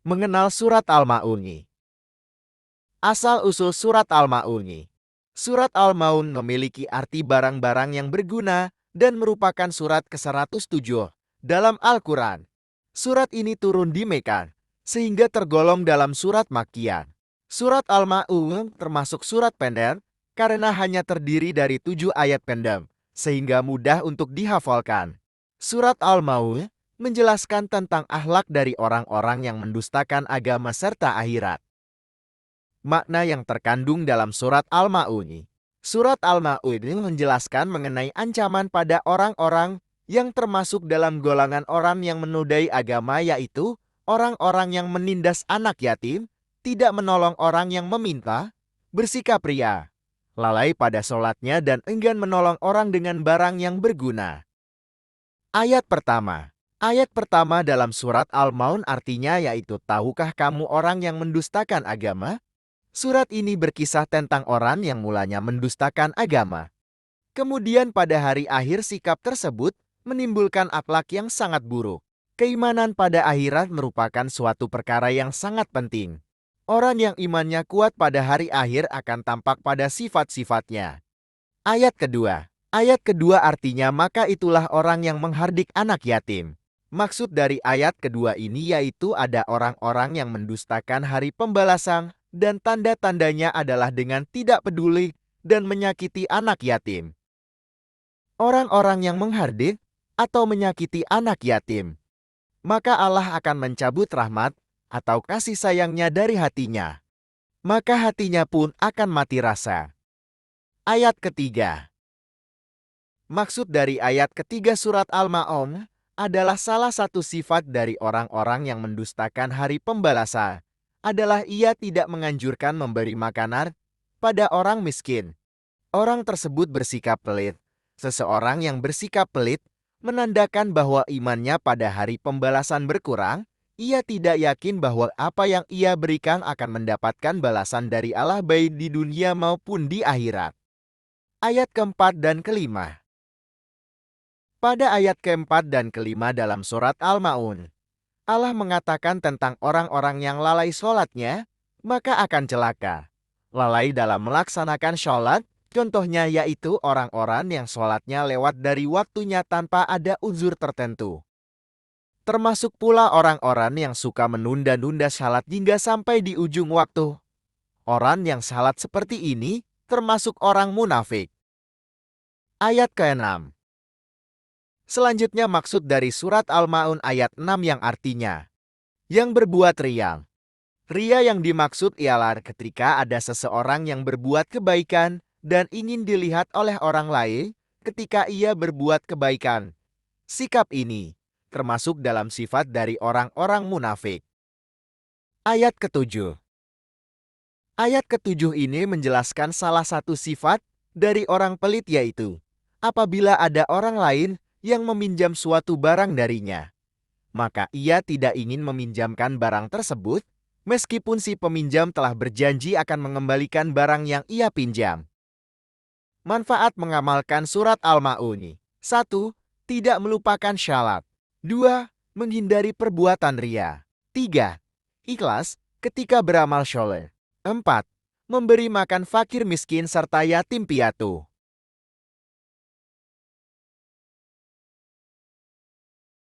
Mengenal Surat Al-Ma'uni. Asal-usul Surat Al-Ma'uni. Surat Al-Ma'un memiliki arti barang-barang yang berguna dan merupakan surat ke-107 dalam Al-Quran. Surat ini turun di Mekah, sehingga tergolong dalam surat Makkiyah. Surat Al-Ma'un termasuk surat pendek karena hanya terdiri dari 7 ayat pendek, sehingga mudah untuk dihafalkan. Surat Al-Ma'un menjelaskan tentang akhlak dari orang-orang yang mendustakan agama serta akhirat. Makna yang terkandung dalam surat Al-Ma'uni. Surat Al-Ma'uni menjelaskan mengenai ancaman pada orang-orang yang termasuk dalam golongan orang yang menodai agama, yaitu orang-orang yang menindas anak yatim, tidak menolong orang yang meminta, bersikap ria, lalai pada sholatnya, dan enggan menolong orang dengan barang yang berguna. Ayat pertama. Ayat pertama dalam surat Al-Ma'un artinya yaitu, tahukah kamu orang yang mendustakan agama? Surat ini berkisah tentang orang yang mulanya mendustakan agama. Kemudian pada hari akhir sikap tersebut menimbulkan akhlak yang sangat buruk. Keimanan pada akhirat merupakan suatu perkara yang sangat penting. Orang yang imannya kuat pada hari akhir akan tampak pada sifat-sifatnya. Ayat kedua. Ayat kedua artinya, maka itulah orang yang menghardik anak yatim. Maksud dari ayat kedua ini yaitu ada orang-orang yang mendustakan hari pembalasan, dan tanda-tandanya adalah dengan tidak peduli dan menyakiti anak yatim. Orang-orang yang menghardik atau menyakiti anak yatim, maka Allah akan mencabut rahmat atau kasih sayangnya dari hatinya. Maka hatinya pun akan mati rasa. Ayat ketiga. Maksud dari ayat ketiga surat Al-Ma'un adalah salah satu sifat dari orang-orang yang mendustakan hari pembalasan adalah ia tidak menganjurkan memberi makanan pada orang miskin. Orang tersebut bersikap pelit. Seseorang yang bersikap pelit menandakan bahwa imannya pada hari pembalasan berkurang. Ia tidak yakin bahwa apa yang ia berikan akan mendapatkan balasan dari Allah baik di dunia maupun di akhirat. Ayat keempat dan kelima. Pada ayat keempat dan kelima dalam surat Al-Ma'un, Allah mengatakan tentang orang-orang yang lalai sholatnya, maka akan celaka. Lalai dalam melaksanakan sholat, contohnya yaitu orang-orang yang sholatnya lewat dari waktunya tanpa ada uzur tertentu. Termasuk pula orang-orang yang suka menunda-nunda sholat hingga sampai di ujung waktu. Orang yang sholat seperti ini termasuk orang munafik. Ayat ke-6. Selanjutnya maksud dari surat Al-Ma'un ayat 6 yang artinya, yang berbuat ria. Ria yang dimaksud ialah ketika ada seseorang yang berbuat kebaikan dan ingin dilihat oleh orang lain ketika ia berbuat kebaikan. Sikap ini termasuk dalam sifat dari orang-orang munafik. Ayat ke-7. Ayat ke-7 ini menjelaskan salah satu sifat dari orang pelit, yaitu apabila ada orang lain yang meminjam suatu barang darinya, maka ia tidak ingin meminjamkan barang tersebut, meskipun si peminjam telah berjanji akan mengembalikan barang yang ia pinjam. Manfaat mengamalkan surat Al-Ma'uni. 1. Tidak melupakan syarat. 2. Menghindari perbuatan ria. 3. Ikhlas ketika beramal soleh. 4. Memberi makan fakir miskin serta yatim piatu.